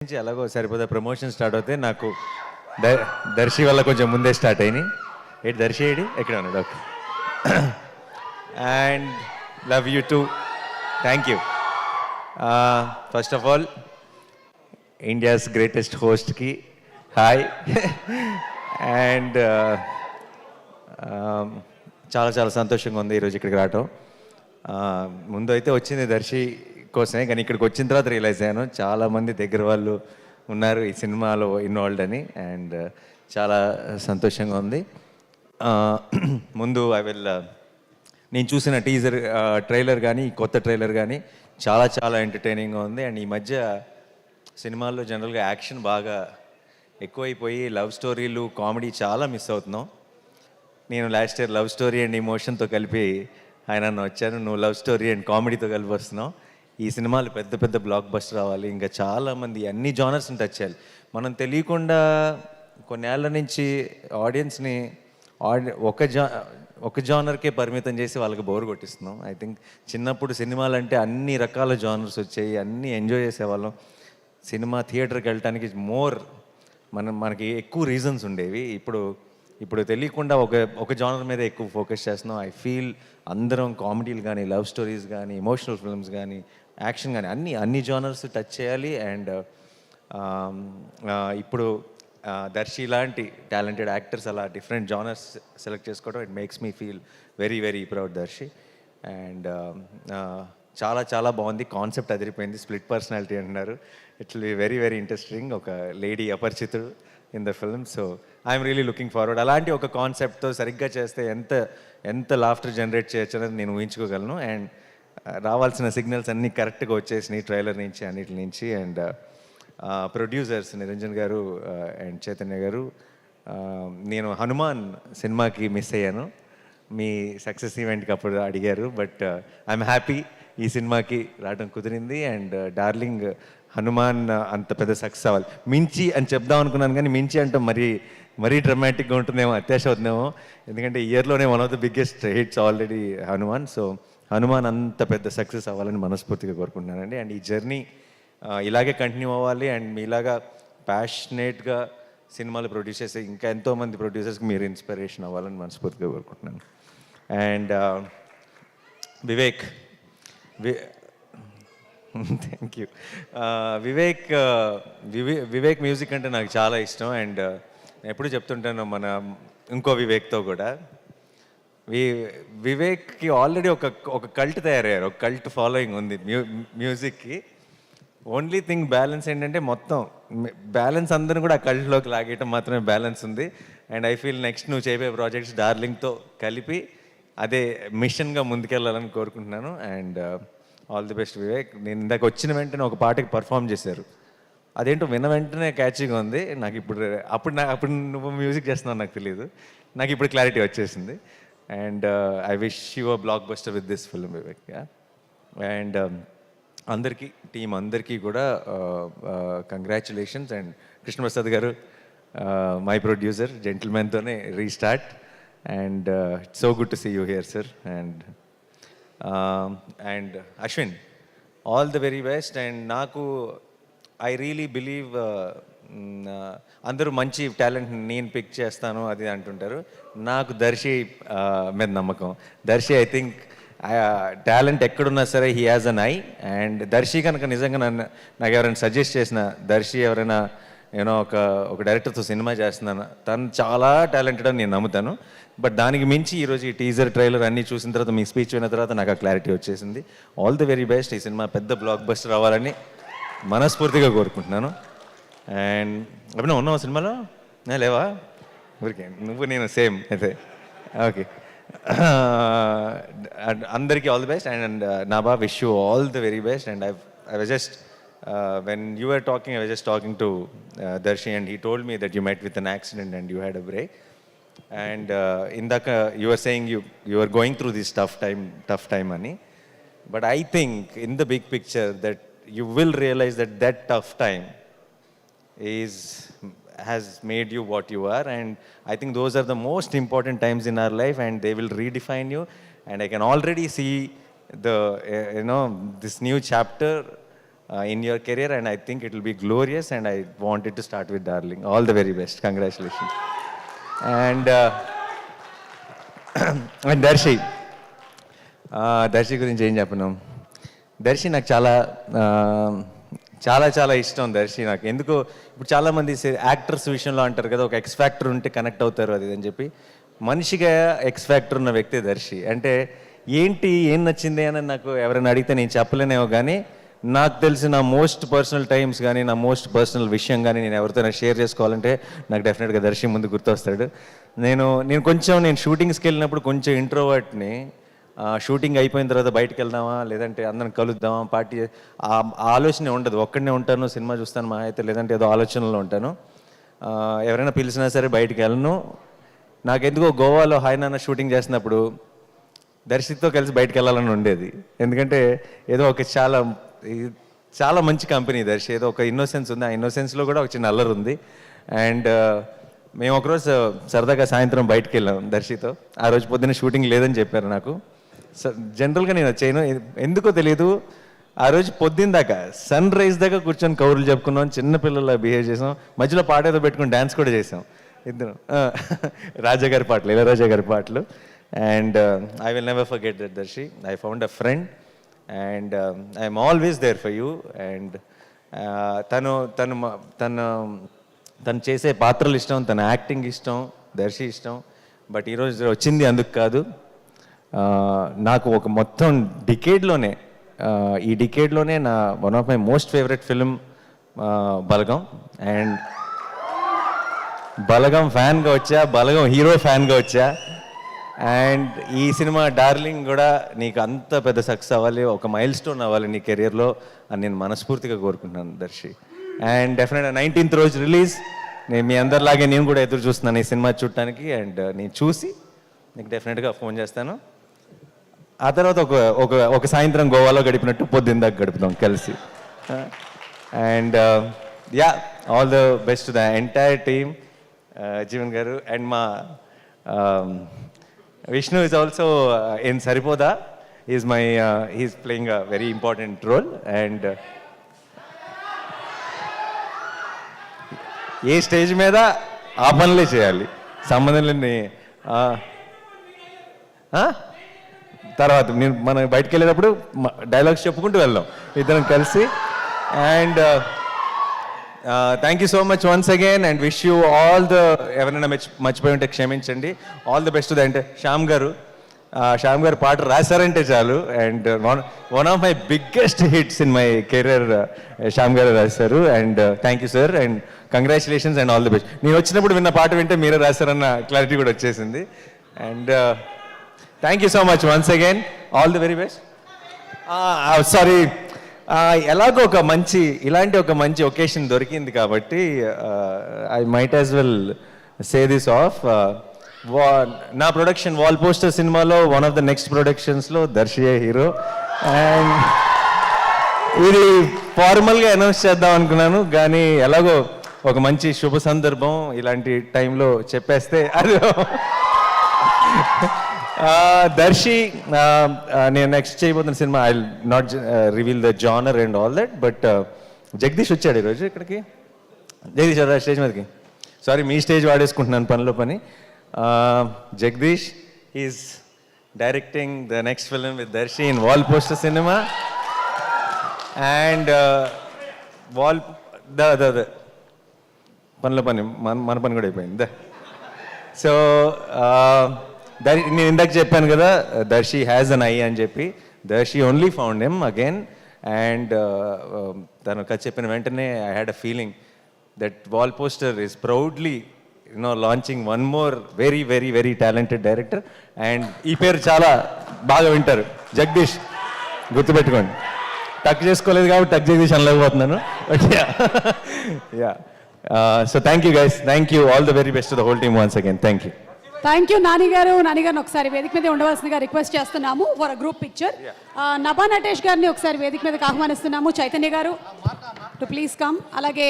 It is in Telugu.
నుంచి ఎలాగో సరిపోతే ప్రమోషన్ స్టార్ట్ అవుతే నాకు దర్శి వల్ల కొంచెం ముందే స్టార్ట్ అయినాయి. ఏంటి దర్శి ఏడి ఎక్కడ ఉన్నాడు? Okay. And love you too. Thank you. First of all India's greatest హోస్ట్కి హాయ్. అండ్ చాలా చాలా సంతోషంగా ఉంది ఈరోజు ఇక్కడికి రావటం. ముందు అయితే వచ్చింది దర్శి కోసమే, కానీ ఇక్కడికి వచ్చిన తర్వాత రియలైజ్ అయ్యాను చాలామంది దగ్గర వాళ్ళు ఉన్నారు ఈ సినిమాలో ఇన్వాల్వ్డ్ అని. అండ్ చాలా సంతోషంగా ఉంది. ముందు నేను చూసిన టీజర్ ట్రైలర్ కానీ కొత్త ట్రైలర్ కానీ చాలా చాలా ఎంటర్టైనింగ్గా ఉంది. అండ్ ఈ మధ్య సినిమాల్లో జనరల్గా యాక్షన్ బాగా ఎక్కువైపోయి లవ్ స్టోరీలు కామెడీ చాలా మిస్ అవుతున్నాం. నేను last year love story and ఇమోషన్తో కలిపి ఆయన వచ్చాను, నువ్వు లవ్ స్టోరీ అండ్ కామెడీతో కలిపి వస్తున్నావు. ఈ సినిమాలు పెద్ద పెద్ద బ్లాక్ బస్టర్ రావాలి, ఇంకా చాలామంది అన్ని జానర్స్ని టచ్ చేయాలి. మనం తెలియకుండా కొన్నేళ్ల నుంచి ఆడియన్స్ని ఒక జానర్కే పరిమితం చేసి వాళ్ళకి బోర్ కొట్టిస్తున్నాం. ఐ థింక్ చిన్నప్పుడు సినిమాలు అంటే అన్ని రకాల జానర్స్ వచ్చాయి, అన్నీ ఎంజాయ్ చేసేవాళ్ళం. సినిమా థియేటర్కి వెళ్ళటానికి మనకి ఎక్కువ రీజన్స్ ఉండేవి. ఇప్పుడు తెలియకుండా ఒక జానర్ మీద ఎక్కువ ఫోకస్ చేస్తున్నాం. ఐ ఫీల్ అందరం కామెడీలు కానీ లవ్ స్టోరీస్ కానీ ఎమోషనల్ ఫిల్మ్స్ కానీ యాక్షన్ కానీ అన్ని జానర్స్ టచ్ చేయాలి. అండ్ ఇప్పుడు దర్శి లాంటి టాలెంటెడ్ యాక్టర్స్ అలా డిఫరెంట్ జానర్స్ సెలెక్ట్ చేసుకోవడం it makes me feel very very proud Darshi. And చాలా చాలా బాగుంది, కాన్సెప్ట్ అదిరిపోయింది. స్ప్లిట్ పర్సనాలిటీ అంటున్నారు, it will be very very interesting. ఒక lady Aparichitudu in the film. So I'm really looking forward. అలాంటి ఒక కాన్సెప్ట్తో సరిగ్గా చేస్తే ఎంత లాఫ్టర్ జనరేట్ చేయొచ్చు అనేది నేను ఊహించుకోగలను. అండ్ రావాల్సిన సిగ్నల్స్ అన్నీ కరెక్ట్గా వచ్చేసినాయి ట్రైలర్ నుంచి అన్నిటి నుంచి. అండ్ ప్రొడ్యూసర్స్ నిరంజన్ గారు అండ్ చైతన్య గారు, నేను హనుమాన్ సినిమాకి మిస్ అయ్యాను, మీ సక్సెస్ ఈవెంట్కి అప్పుడు అడిగారు. బట్ ఐఎమ్ హ్యాపీ ఈ సినిమాకి రావడం కుదిరింది. అండ్ డార్లింగ్ హనుమాన్ అంత పెద్ద సక్సెస్ అవ్వాలి. మించి అని చెప్దాం అనుకున్నాను, కానీ మించి అంటే మరీ డ్రమాటిక్గా ఉంటుందేమో, అత్యాశ అవుతుందేమో. ఎందుకంటే ఇయర్లోనే one of the biggest hits already Hanuman. So Hanuman అంత పెద్ద సక్సెస్ అవ్వాలని మనస్ఫూర్తిగా కోరుకుంటున్నానండి. అండ్ ఈ జర్నీ ఇలాగే కంటిన్యూ అవ్వాలి. అండ్ మీలాగా ప్యాషనేట్గా సినిమాలు ప్రొడ్యూస్ చేసే ఇంకా ఎంతోమంది ప్రొడ్యూసర్స్కి మీరు ఇన్స్పిరేషన్ అవ్వాలని మనస్ఫూర్తిగా కోరుకుంటున్నాను. And Vivek thank you. Vivek music అంటే నాకు చాలా ఇష్టం. అండ్ ఎప్పుడు చెప్తుంటాను మన ఇంకో వివేక్తో కూడా, వివేక్కి ఆల్రెడీ ఒక కల్ట్ తయారయ్యారు, ఒక కల్ట్ ఫాలోయింగ్ ఉంది మ్యూజిక్కి. ఓన్లీ థింగ్ బ్యాలెన్స్ ఏంటంటే మొత్తం బ్యాలెన్స్ అందరూ కూడా ఆ కల్ట్లోకి లాగేయటం మాత్రమే బ్యాలెన్స్ ఉంది. అండ్ ఐ ఫీల్ నెక్స్ట్ నువ్వు చేయబోయే ప్రాజెక్ట్స్ డార్లింగ్తో కలిపి అదే మిషన్గా ముందుకెళ్ళాలని కోరుకుంటున్నాను. And all the best Vivek. నేను ఇందాక వచ్చిన వెంటనే ఒక పాటకి పర్ఫామ్ చేశారు, అదేంటో విన్న వెంటనే క్యాచీగా ఉంది నాకు. అప్పుడు నువ్వు మ్యూజిక్ చేస్తున్నావు నాకు తెలియదు, నాకు ఇప్పుడు క్లారిటీ వచ్చేసింది. And I wish you a blockbuster with this film Vivek. And team అందరికీ కూడా congratulations. And Krishnaprasad garu my producer, జెంటిల్మెన్తోనే restart. And it's so good to see you here sir. And Ashwin, all the very best. And నాకు ఐ రియలీ బిలీవ్ అందరూ మంచి టాలెంట్ నేను పిక్ చేస్తాను అది అంటుంటారు, నాకు దర్శి మీద నమ్మకం. దర్శి ఐ థింక్ టాలెంట్ ఎక్కడున్నా సరే he has an eye. And Darshi కనుక నిజంగా నాకు ఎవరైనా సజెస్ట్ చేసిన, దర్శి ఎవరైనా ఒక డైరెక్టర్తో సినిమా చేస్తున్నాను, తను చాలా టాలెంటెడ్ అని నేను నమ్ముతాను. బట్ దానికి మించి ఈరోజు ఈ టీజర్ ట్రైలర్ అన్నీ చూసిన తర్వాత, మీ స్పీచ్ విన్న తర్వాత నాకు ఆ క్లారిటీ వచ్చేసింది. All the very best. ఈ సినిమా పెద్ద బ్లాక్ బస్టర్ అవ్వాలని మనస్ఫూర్తిగా కోరుకుంటున్నాను. అండ్ అప్పుడు ఉన్నావా సినిమాలో? లేవా? ఊరికే నువ్వు నేను సేమ్ అయితే. ఓకే. అందరికీ all the best. And Nabha, wish you all the very best. And I was just when you were talking, I was just talking to Darshi, and he told me that you met with an accident and you had a break. And indaka you were saying you were going through this tough time ani. But I think in the big picture that you will realize that tough time has made you what you are. And I think those are the most important times in our life, and they will redefine you. And I can already see this new chapter in your career, and I think it will be glorious, and I wanted to start with Darling. All the very best. Congratulations. And and Darshi గురించి ఏం చెప్పను. దర్శి నాకు చాలా చాలా చాలా ఇష్టం. దర్శి నాకు ఎందుకో ఇప్పుడు చాలామంది యాక్టర్స్ విషయంలో అంటారు కదా, ఒక ఎక్స్ ఫ్యాక్టర్ ఉంటే కనెక్ట్ అవుతారు అది అని చెప్పి. మనిషిగా ఎక్స్ ఫ్యాక్టర్ ఉన్న వ్యక్తి దర్శి. అంటే ఏం నచ్చింది అని నాకు ఎవరైనా అడిగితే నేను చెప్పలేనేమో, కానీ నాకు తెలిసిన మోస్ట్ పర్సనల్ టైమ్స్ కానీ నా మోస్ట్ పర్సనల్ విషయం కానీ నేను ఎవరితోనే షేర్ చేసుకోవాలంటే నాకు డెఫినెట్గా దర్శి ముందు గుర్తొస్తాడు. నేను షూటింగ్స్కి వెళ్ళినప్పుడు కొంచెం ఇంట్రోవర్ట్ని. షూటింగ్ అయిపోయిన తర్వాత బయటకు వెళ్దామా, లేదంటే అందరం కలుద్దామా, పార్టీ, ఆ ఆలోచన ఉండదు. ఒక్కడనే ఉంటాను, సినిమా చూస్తాను మా అయితే, లేదంటే ఏదో ఆలోచనలో ఉంటాను. ఎవరైనా పిలిచినా సరే బయటికి వెళ్ళను. నాకెందుకో గోవాలో హాయ్ నాన్న షూటింగ్ చేసినప్పుడు దర్శితో కలిసి బయటకు వెళ్ళాలని ఉండేది. ఎందుకంటే ఏదో ఒక చాలా మంచి కంపెనీ దర్శి. ఏదో ఒక ఇన్నోసెన్స్ ఉంది, ఆ ఇన్నోసెన్స్లో కూడా ఒక చిన్న అల్లరి ఉంది. అండ్ మేము ఒకరోజు సరదాగా సాయంత్రం బయటకు వెళ్ళాం దర్శితో. ఆ రోజు పొద్దున్న షూటింగ్ లేదని చెప్పారు నాకు. జనరల్గా నేను చేయను, ఎందుకో తెలియదు. ఆ రోజు పొద్దున్న దాకా సన్ రైజ్ దాకా కూర్చొని కౌరులు చెప్పుకున్నాం, చిన్నపిల్లల బిహేవ్ చేసాం, మధ్యలో పాట ఏదో పెట్టుకుని డ్యాన్స్ కూడా చేసాం ఇద్దరు. రాజా గారి పాటలు, ఇళయరాజా గారి పాటలు. And I will never forget that Darshi. I found a friend and I'm always there for you. And తను చేసే పాత్రలు ఇష్టం, తన యాక్టింగ్ ఇష్టం, దర్శి ఇష్టం. బట్ ఈరోజు వచ్చింది అందుకు కాదు. నాకు ఒక మొత్తం డికేడ్లోనే, ఈ డికేడ్లోనే నా one of my most favourite film Balagam. And Balagam ఫ్యాన్గా వచ్చా, బలగం హీరో ఫ్యాన్గా వచ్చా. అండ్ ఈ సినిమా డార్లింగ్ కూడా నీకు అంత పెద్ద సక్సెస్ అవ్వాలి, ఒక మైల్ స్టోన్ అవ్వాలి నీ కెరియర్లో అని నేను మనస్ఫూర్తిగా కోరుకుంటున్నాను దర్శి. అండ్ డెఫినెట్గా 19th రోజు రిలీజ్. నేను మీ అందరిలాగే నేను కూడా ఎదురు చూస్తున్నాను ఈ సినిమా చూడటానికి. అండ్ నేను చూసి నీకు డెఫినెట్గా ఫోన్ చేస్తాను. ఆ తర్వాత ఒక సాయంత్రం గోవాలో గడిపినట్టు పొద్దున్న గడుపుతాం కలిసి. And yeah, all the best to the entire team. Jeevan గారు అండ్ మా Vishnu is also in Saripoda. He's playing a very important role. And A stage మీద ఆ పనులే చేయాలి, సంబంధం లేని. తర్వాత మనం బయటకు వెళ్ళేటప్పుడు డైలాగ్స్ చెప్పుకుంటూ వెళ్దాం ఇద్దరం కలిసి. And thank you so much once again and wish you all the, ఎవరైనా మర్చిపోయి ఉంటే క్షమించండి. All the best to the అంటే శ్యామ్ గారు పాట రాశారంటే చాలు. And one of my biggest hits in my career Shyam గారు రాశారు. And thank you sir and congratulations and all the best. నేను వచ్చినప్పుడు విన్న పాట వింటే మీరే రాశారన్న క్లారిటీ కూడా వచ్చేసింది. And thank you so much once again, all the very best. Sorry, ఎలాగో ఇలాంటి ఒక మంచి ఒకేషన్ దొరికింది కాబట్టి I might as well say this off. నా ప్రొడక్షన్ వాల్ పోస్టర్ సినిమాలో వన్ ఆఫ్ ద నెక్స్ట్ ప్రొడక్షన్స్లో దర్శియే హీరో. అండ్ ఇది ఫార్మల్గా అనౌన్స్ చేద్దాం అనుకున్నాను, కానీ ఎలాగో ఒక మంచి శుభ సందర్భం ఇలాంటి టైంలో చెప్పేస్తే అది. దర్శి నేను నెక్స్ట్ చేయబోతున్న cinema I not reveal the genre and all that, but Jagadish వచ్చాడు ఈరోజు ఇక్కడికి. జగదీష్ రా స్టేజ్ మీదకి. సారీ, మీ స్టేజ్ వాడేసుకుంటున్నాను పనిలో పని. Jagadeesh is directing the next film with Darshi in wall poster cinema. And పనిలో పని మన పని కూడా అయిపోయింది. సో నేను ఇందాక చెప్పాను కదా, దర్శి హ్యాజ్ అన్ ఐ అని చెప్పి. Darshi only found him again. And తను కథ చెప్పిన వెంటనే I had a feeling that wall poster is proudly launching one more very very very talented director. And ఈ పేరు చాలా బాగా వింటారు, జగదీష్, గుర్తుపెట్టుకోండి. టక్ చేసుకోలేదు కాబట్టి టక్ జగదీష్ అనలేకపోతున్నాను. Yeah, so thank you guys, thank you, all the very best to the whole team once again. Thank you. Thank you నానిగారిని ఒకసారి వేదిక మీద ఉండవలసిందిగా రిక్వెస్ట్ చేస్తున్నాము for a group picture. Nabha Natesh గారిని ఒకసారి వేదిక మీదకి ఆహ్వానిస్తున్నాము. చైతన్య గారు టు ప్లీజ్ కమ్. అలాగే